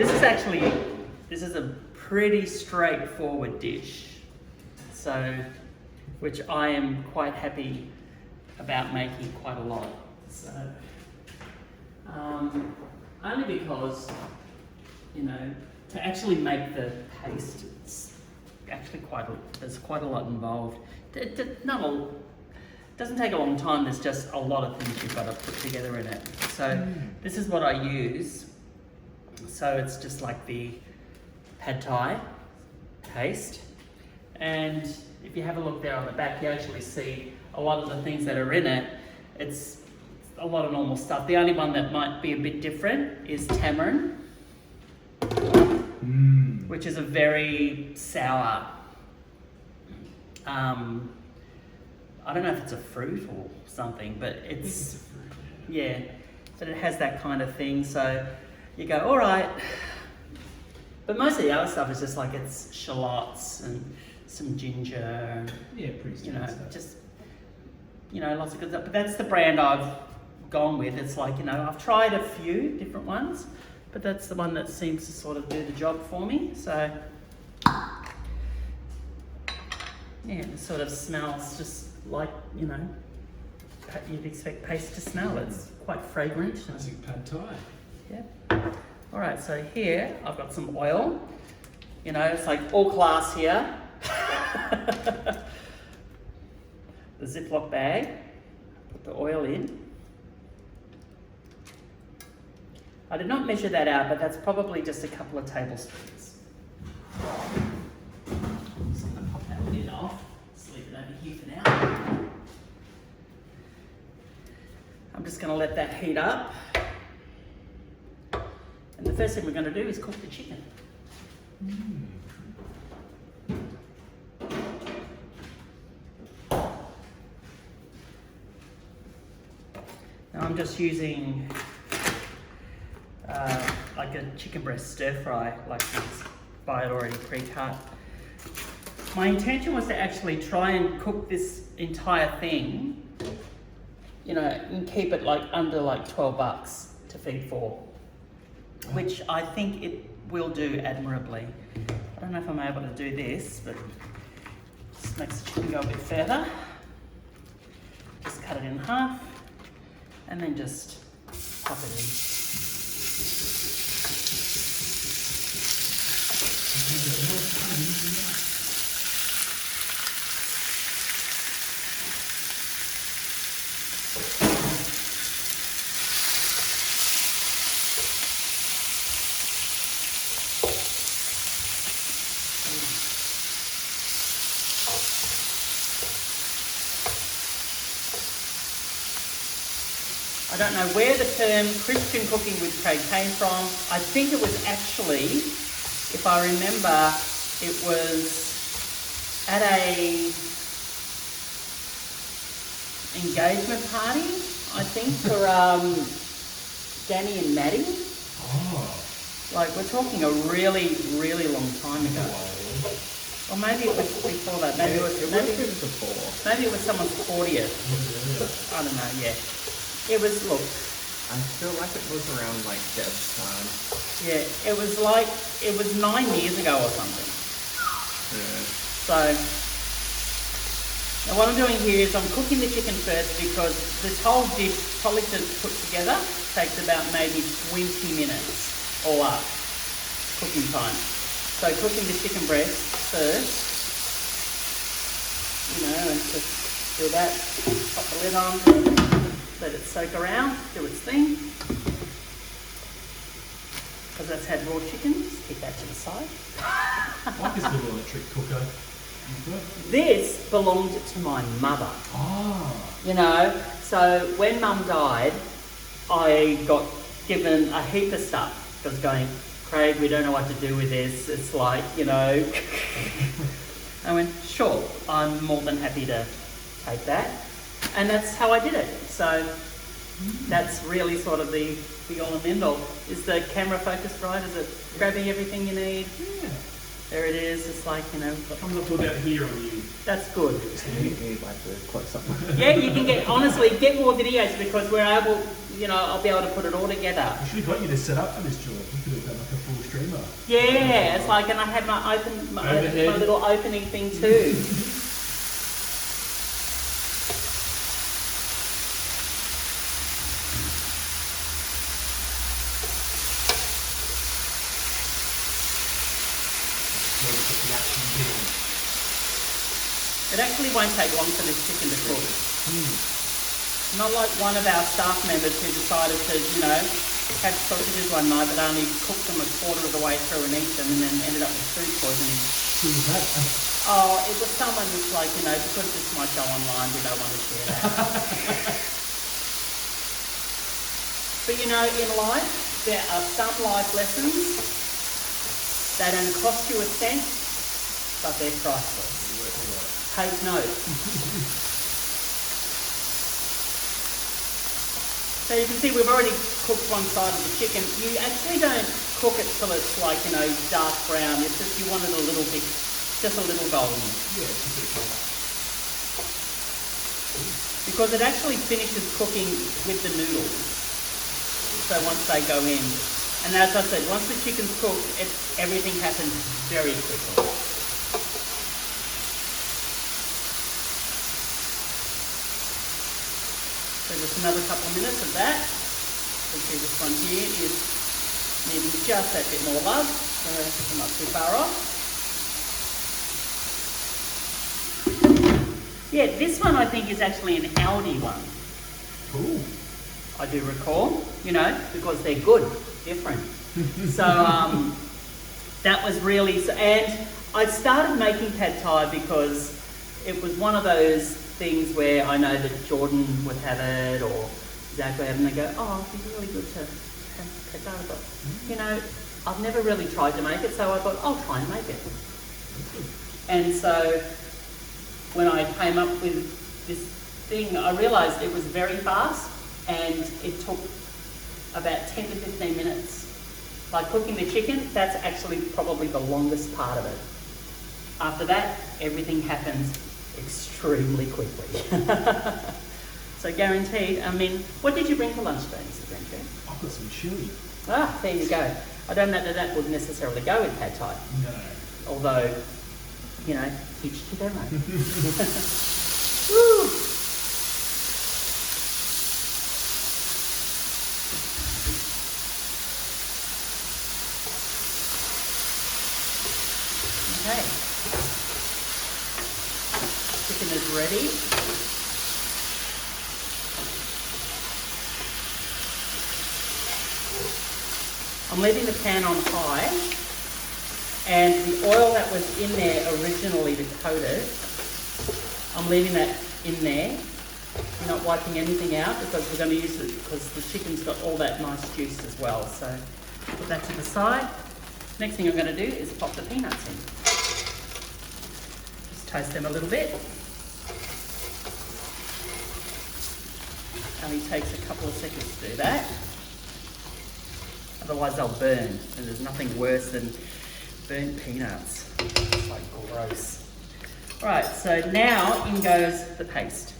this is a pretty straightforward dish. So, which I am quite happy about making quite a lot. So, only because, you know, to actually make the paste, it's actually there's quite a lot involved. It doesn't take a long time, there's just a lot of things you've got to put together in it. So this is what I use. So it's just like the pad thai paste. And if you have a look there on the back, you actually see a lot of the things that are in it. It's a lot of normal stuff. The only one that might be a bit different is tamarind, which is a very sour, I don't know if it's a fruit or something, but it's a fruit, yeah, but it has that kind of thing. So you go, all right. But most of the other stuff is just like it's shallots and some ginger. Yeah, pretty standard stuff. Just, lots of good stuff. But that's the brand I've gone with. It's like, I've tried a few different ones, but that's the one that seems to sort of do the job for me. So, yeah, it sort of smells just like, you'd expect paste to smell. It's quite fragrant. Classic pad thai. Yeah. All right, so here I've got some oil. It's like all class here. The Ziploc bag. Put the oil in. I did not measure that out, but that's probably just a couple of tablespoons. I'm just going to pop that lid off. Just leave it over here for now. I'm just going to let that heat up. And the first thing we're going to do is cook the chicken. Now I'm just using like a chicken breast stir fry, like this, buy it already pre-cut. My intention was to actually try and cook this entire thing, and keep it like under like $12 to feed 4. Which I think it will do admirably. I don't know if I'm able to do this, but just makes the chicken go a bit further. Just cut it in half, and then just pop it in. I don't know where the term Christian cooking with Craig came from. I think it was actually, if I remember, it was at a engagement party, I think, for Danny and Maddie. Oh. Like, we're talking a really, really long time ago. Or maybe it was before that. Maybe it was before. Maybe it was someone's 40th. I don't know, yeah. It was, look. I feel like it was around like Deb's time. Yeah, it was 9 years ago or something. Yeah. So, now what I'm doing here is I'm cooking the chicken first because this whole dish, probably to put together, takes about maybe 20 minutes all up, cooking time. So cooking the chicken breast first, and just do that, pop the lid on. Let it soak around, do its thing. Because that's had raw chicken, just keep that to the side. I like this little electric cooker. This belonged to my mother. Oh. So when Mum died, I got given a heap of stuff. I was going, Craig, we don't know what to do with this. It's like, I went, sure, I'm more than happy to take that. And that's how I did it. So that's really sort of the all and end all. Is the camera focused right? Is it grabbing everything you need? Yeah. There it is. It's like, I'm going to put that here on you. That's good. You'd like to quote something. Yeah, you can get more videos because we're able, I'll be able to put it all together. I should have got you to set up for this job. You could have done like a full stream. Yeah, it's like, and I had my Overhead. little opening thing too. It actually won't take long for this chicken to cook. Not like one of our staff members who decided to, have sausages one night but only cooked them a quarter of the way through and eat them and then ended up with food poisoning. Who was that? Oh, it was someone who's like, because this might go online, we don't want to share that. But in life, there are some life lessons that don't cost you a cent, but they're priceless. Take note. So you can see we've already cooked one side of the chicken. You actually don't cook it till it's like, dark brown. It's just you want it a little bit, just a little golden. Yeah, it's a bit dark. Because it actually finishes cooking with the noodles. So once they go in. And as I said, once the chicken's cooked, everything happens very quickly. So just another couple of minutes of that. You see this one here is needing just that bit more love, so I'm not too far off. Yeah, this one I think is actually an Aldi one. Ooh. I do recall, because they're good, different. So that was really, and I started making pad thai because it was one of those things where I know that Jordan would have it or Zach would have it and they go, oh, it'd be really good to have pad thai. I thought, I've never really tried to make it, so I thought, I'll try and make it. And so when I came up with this thing, I realised it was very fast and it took about 10 to 15 minutes. Like cooking the chicken, that's actually probably the longest part of it. After that, everything happens extremely quickly. So guaranteed, what did you bring for lunch today, Mr. Greentree? I've got some chili. Ah, there you go. I don't know that would necessarily go with pad thai. No. Although, each to their own. Woo! Okay. Chicken is ready. I'm leaving the pan on high, and the oil that was in there originally to coat it, I'm leaving that in there. I'm not wiping anything out because we're going to use it because the chicken's got all that nice juice as well. So put that to the side. Next thing I'm going to do is pop the peanuts in. Just toast them a little bit. Only takes a couple of seconds to do that. Otherwise they'll burn, and there's nothing worse than burnt peanuts. It's like gross. Right, so now in goes the paste.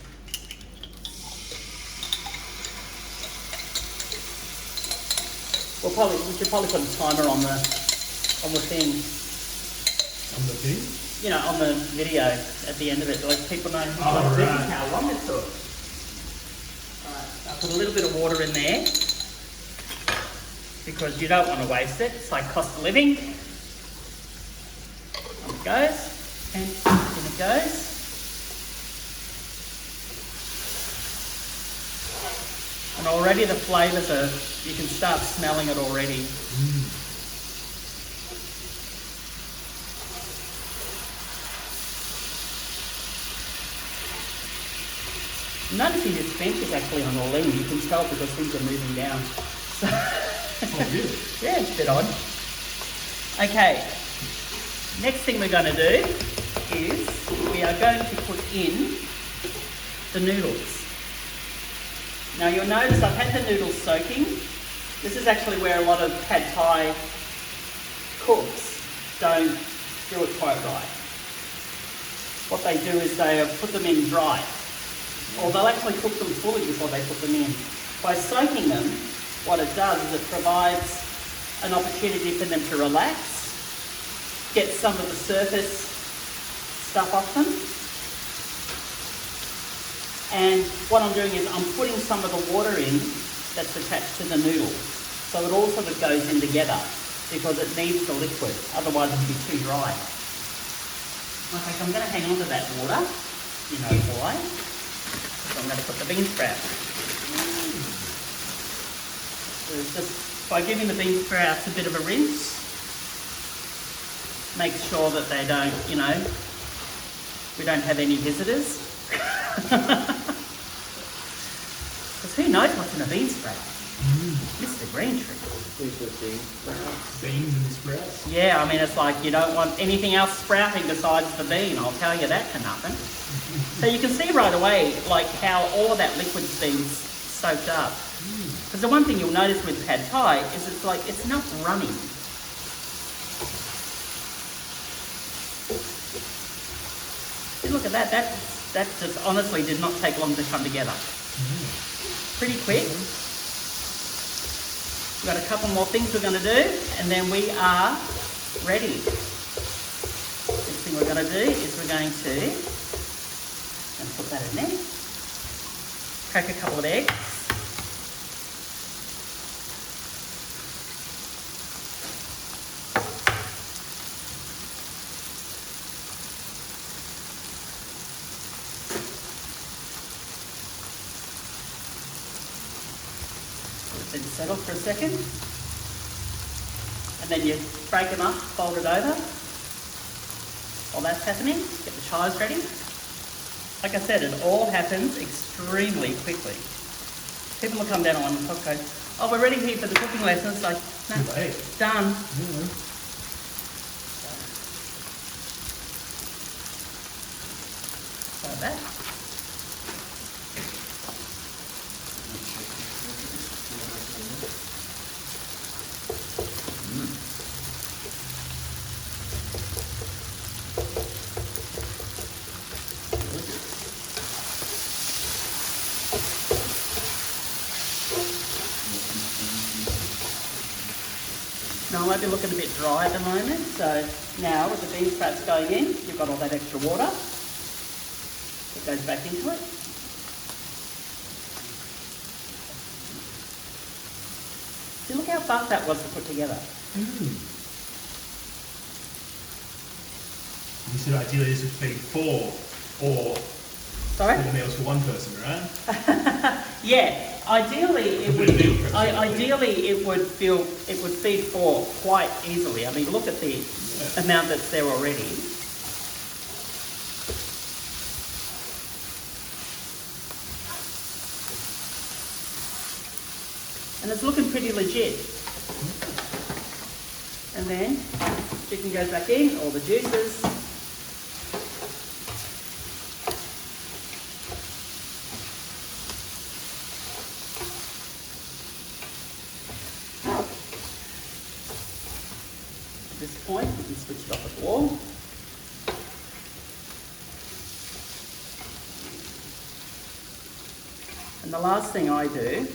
We should probably put a timer on the thing. On the thing? On the video at the end of it, to let people know this is how long it took. Alright, I'll put a little bit of water in there because you don't want to waste it. It's like cost of living. On it goes, and in it goes. And already the flavours you can start smelling it already. I'm noticing this bench is actually on the lean. You can tell because things are moving down. So Oh, really? yeah, it's a bit odd. Okay, next thing we're going to do is we are going to put in the noodles. Now you'll notice I've had the noodles soaking. This is actually where a lot of pad thai cooks don't do it quite right. What they do is they put them in dry, or they'll actually cook them fully before they put them in. By soaking them, what it does is it provides an opportunity for them to relax get some of the surface stuff off them. And what I'm doing is I'm putting some of the water in that's attached to the noodle. So it all sort of goes in together because it needs the liquid, otherwise it'll be too dry. Okay, so I'm going to hang on to that water, you know why. So I'm going to put the bean sprouts. So it's just by giving the bean sprouts a bit of a rinse, make sure that they don't, you know, we don't have any visitors. Because who knows what's in a bean sprout? Mr. Green Tree. These are bean sprouts. Beans and sprouts. Yeah, I mean, it's like you don't want anything else sprouting besides the bean. I'll tell you that can happen. So you can see right away, like, how all of that liquid's been soaked up. Because the one thing you'll notice with pad thai is it's like, it's not runny. See, look at that. That just honestly did not take long to come together. Pretty quick. We've got a couple more things we're going to do, and then we are ready. Next thing we're going to do is we're going to put that in there. Crack a couple of eggs. Let it settle for a second, and then you break them up, fold it over. While that's happening, get the chives ready. Like I said, it all happens extremely quickly. People will come down on the top and go, oh, we're ready here for the cooking lesson. It's like, no, it's done. Like that. Now, I might be looking a bit dry at the moment, so now with the bean sprouts going in, you've got all that extra water. It goes back into it. See, look how fast that was to put together. You said ideally this would feed 4 or Sorry? 4 meals for one person, right? Yeah. Ideally, it would feed 4 quite easily. I mean, look at the amount that's there already. And it's looking pretty legit. And then chicken goes back in, all the juices. At this point, we can switch it off at the wall. And the last thing I do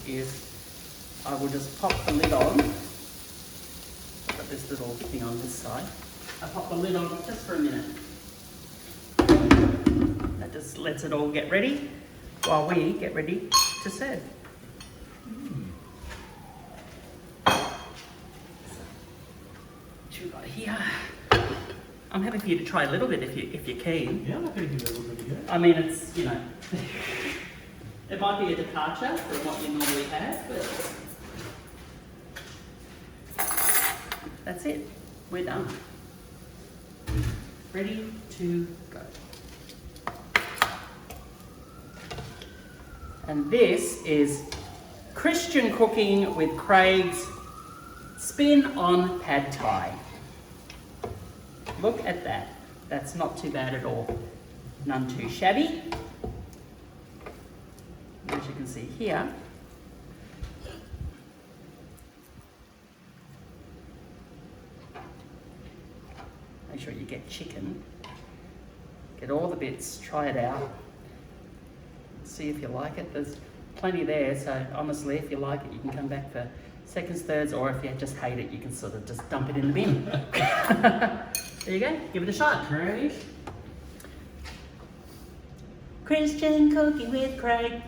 is I will just pop the lid on. I've got this little thing on this side. I pop the lid on just for a minute. That just lets it all get ready while we get ready to serve. What you got here? I'm happy for you to try a little bit if you're keen. Yeah, I'm not going to give it a little bit of go. I mean, it's, you know, it might be a departure from what you normally have, but that's it. We're done. Ready to go. And this is Christian cooking with Craig's spin on pad thai. Look at that. That's not too bad at all. None too shabby. As you can see here, make sure you get chicken, get all the bits, try it out, see if you like it. There's plenty there, so honestly, if you like it, you can come back for seconds, thirds, or if you just hate it, you can sort of just dump it in the bin. There you go, give it a shot. Craig? Christian Cooking with Craig.